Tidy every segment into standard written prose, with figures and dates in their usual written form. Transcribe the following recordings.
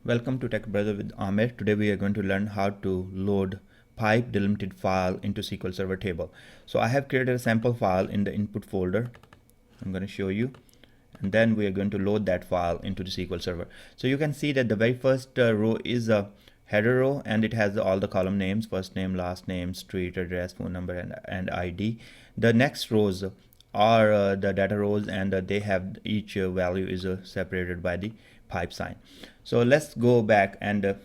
Welcome to Tech Brother with Amir. Today we are going to learn how to load pipe delimited file into SQL Server Table. So I have created a sample file in the input folder. I'm going to show you, and then we are going to load that file into the SQL Server. So you can see that the very first row is a header row, and it has all the column names: first name, last name, street address, phone number, and ID. The next rows are the data rows, and they have each value is separated by the pipe sign. So let's go back and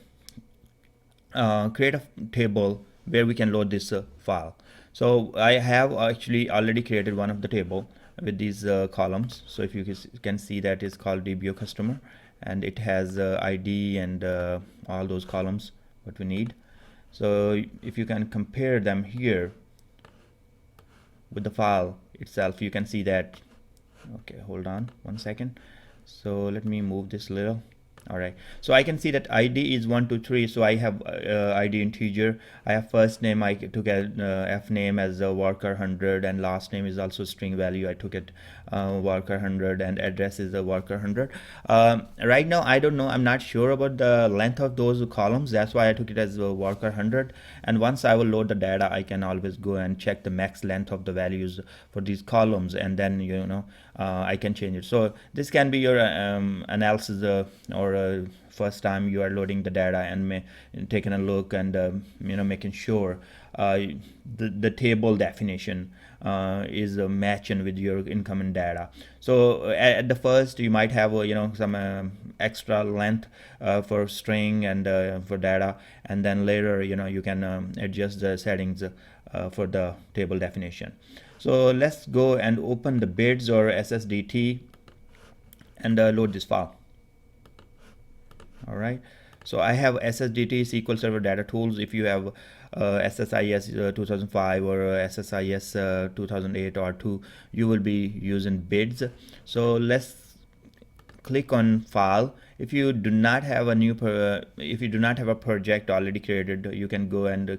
create a table where we can load this file. So I have actually already created one of the table with these columns. So if you can see, that is called DBO customer, and it has ID and all those columns what we need. So if you can compare them here with the file itself, you can see that. Okay, hold on one second. So let me move this little. All right, so I can see that ID is 123. So I have ID integer. I have first name, I took a f name as a worker 100, and last name is also string value. I took it worker 100, and address is a worker 100. Right now I don't know, I'm not sure about the length of those columns. That's why I took it as a worker 100. And once I will load the data, I can always go and check the max length of the values for these columns, and then I can change it. So this can be your analysis or first time you are loading the data and taking a look and making sure the table definition is matching with your incoming data. So at the first you might have some extra length for string and for data, and then later you can adjust the settings for the table definition. So let's go and open the bids or SSDT and load this file. All right, so I have SSDT SQL Server Data Tools. If you have SSIS 2005 or SSIS 2008 or 2, you will be using bids. So let's click on file. If you do not have a project already created, you can go and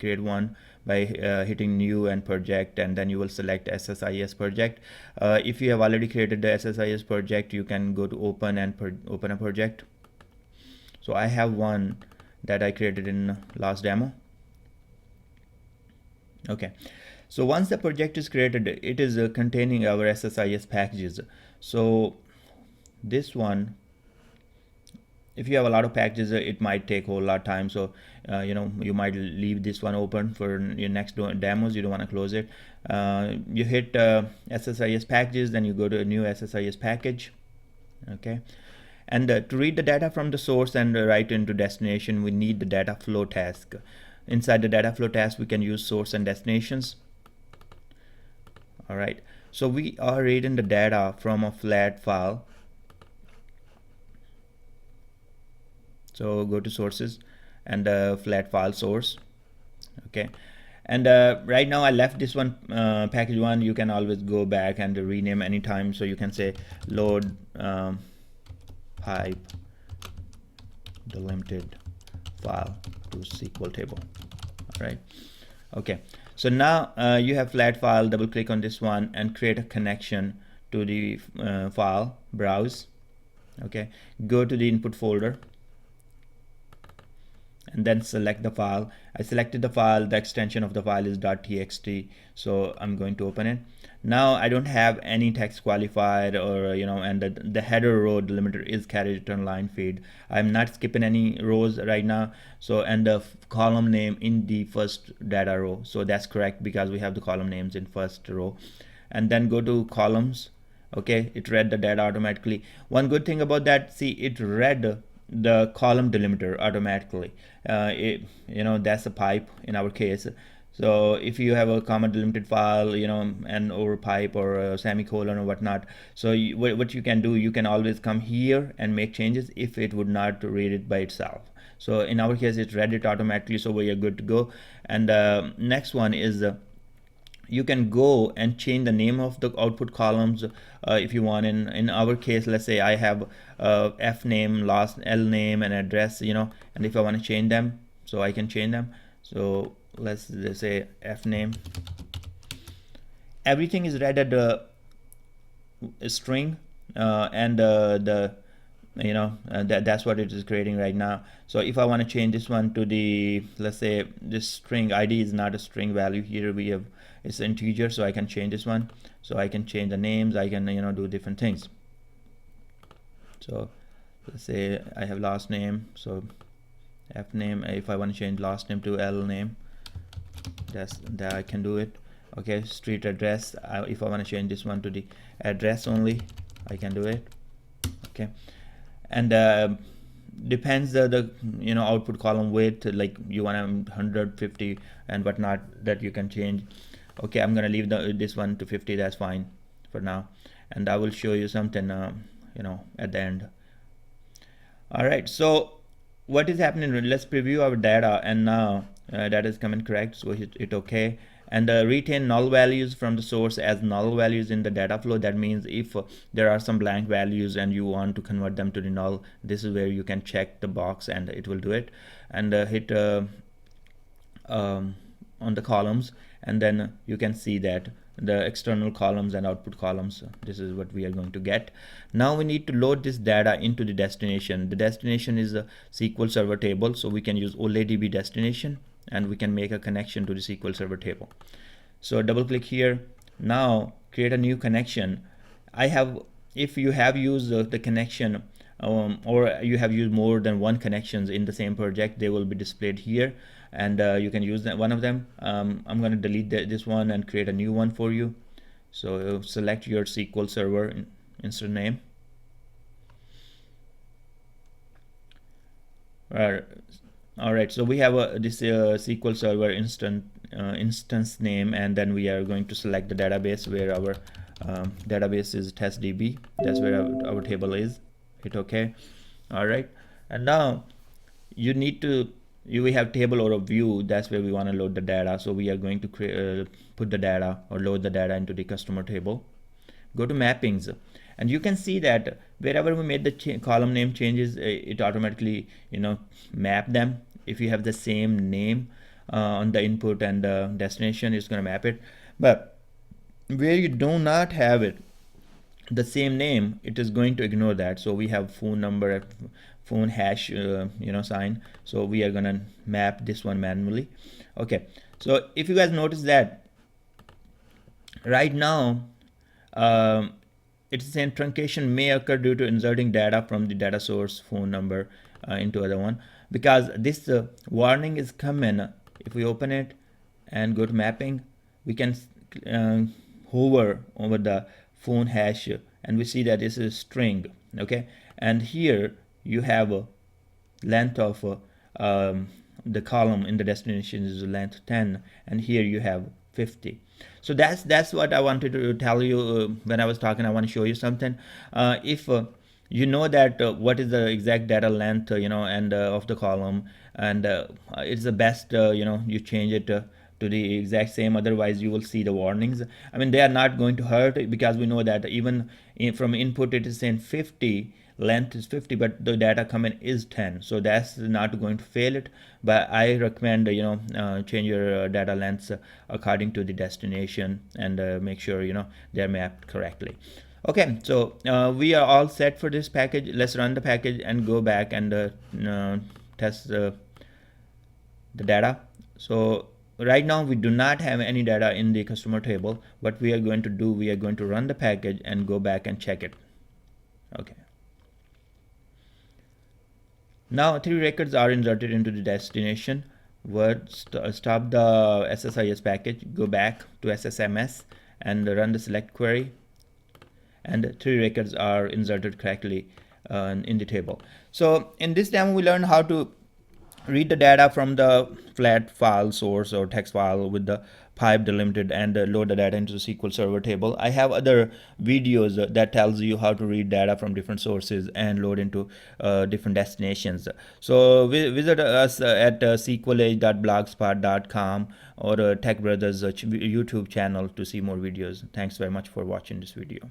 create one by hitting new and project, and then you will select SSIS project. If you have already created the SSIS project, you can go to open and open a project. So I have one that I created in last demo. Okay, so once the project is created, it is containing our SSIS packages. So this one, if you have a lot of packages, it might take a whole lot of time. So you might leave this one open for your next demos. You don't want to close it. You hit SSIS packages, then you go to a new SSIS package. Okay, and to read the data from the source and write into destination, we need the data flow task. Inside the data flow task, we can use source and destinations. All right, so we are reading the data from a flat file. So go to sources and flat file source. Okay, and right now I left this one package one. You can always go back and rename anytime. So you can say load pipe delimited file to SQL table. All right, okay, so now you have flat file. Double click on this one and create a connection to the file. Browse. Okay, go to the input folder and then select the file. I selected the file. The extension of the file is .txt, so I'm going to open it. Now I don't have any text qualified, or and the header row delimiter is carried return line feed. I'm not skipping any rows right now. So, and the column name in the first data row, so that's correct because we have the column names in first row. And then go to columns. Okay, it read the data automatically. One good thing about that, see, it read the column delimiter automatically. That's a pipe in our case. So if you have a comma delimited file, and over pipe or a semicolon or whatnot, so what you can do, you can always come here and make changes if it would not read it by itself. So in our case, it read it automatically, so we are good to go. And next one is you can go and change the name of the output columns if you want. In our case, let's say I have F name, last L name, and address, and if I want to change them, so I can change them. So let's say F name. Everything is read at the string, and the that's what it is creating right now. So if I want to change this one to the, let's say this string ID is not a string value, here we have it's integer, so I can change this one. So I can change the names, I can do different things. So let's say I have last name, so F name. If I want to change last name to L name, that I can do it. Okay, street address, if I want to change this one to the address only, I can do it. Okay, and depends the output column width, like you want 150 and whatnot, that you can change. Okay, I'm gonna leave this one to 50, that's fine for now, and I will show you something at the end. All right, so what is happening, let's preview our data, and now that is coming correct, so hit OK. And retain null values from the source as null values in the data flow. That means if there are some blank values and you want to convert them to the null, this is where you can check the box and it will do it. And hit on the columns, and then you can see that the external columns and output columns, this is what we are going to get. Now we need to load this data into the destination. The destination is a SQL Server Table, so we can use OLE DB Destination, and we can make a connection to the SQL Server Table. So double click here. Now create a new connection. If you have used the connection or you have used more than one connections in the same project, they will be displayed here, and you can use one of them. I'm going to delete this one and create a new one for you. So select your SQL Server instance name. All right, so we have this SQL Server instance name, and then we are going to select the database where our database is testdb. That's where our table is. Hit OK. All right, and now we have table or a view. That's where we want to load the data. So we are going to put the data or load the data into the customer table. Go to mappings, and you can see that wherever we made the column name changes, it automatically map them. If you have the same name on the input and the destination, it's going to map it. But where you do not have it the same name, it is going to ignore that. So we have phone number, phone hash sign, so we are going to map this one manually. Okay, so if you guys notice that right now it's saying truncation may occur due to inserting data from the data source phone number into other one, because this warning is coming. If we open it and go to mapping, we can hover over the phone hash, and we see that this is string. Okay, and here you have a length of the column in the destination is length 10, and here you have 50. So that's what I wanted to tell you when I was talking. I want to show you something. If you know that what is the exact data length and of the column, and it's the best you change it to the exact same, otherwise you will see the warnings. I mean, they are not going to hurt, because we know that even from input it is saying 50, length is 50, but the data coming is 10, so that's not going to fail it. But I recommend change your data lengths according to the destination, and make sure they're mapped correctly. Okay, so we are all set for this package. Let's run the package and go back and test the data. So right now we do not have any data in the customer table. What we are going to do, we are going to run the package and go back and check it. Okay, now 3 records are inserted into the destination. Stop the SSIS package, go back to SSMS and run the select query, and 3 records are inserted correctly in the table. So in this demo we learned how to read the data from the flat file source or text file with the pipe delimited, and load the data into the SQL Server Table. I have other videos that tells you how to read data from different sources and load into different destinations. So visit us at sqlage.blogspot.com or Tech Brothers YouTube channel to see more videos. Thanks very much for watching this video.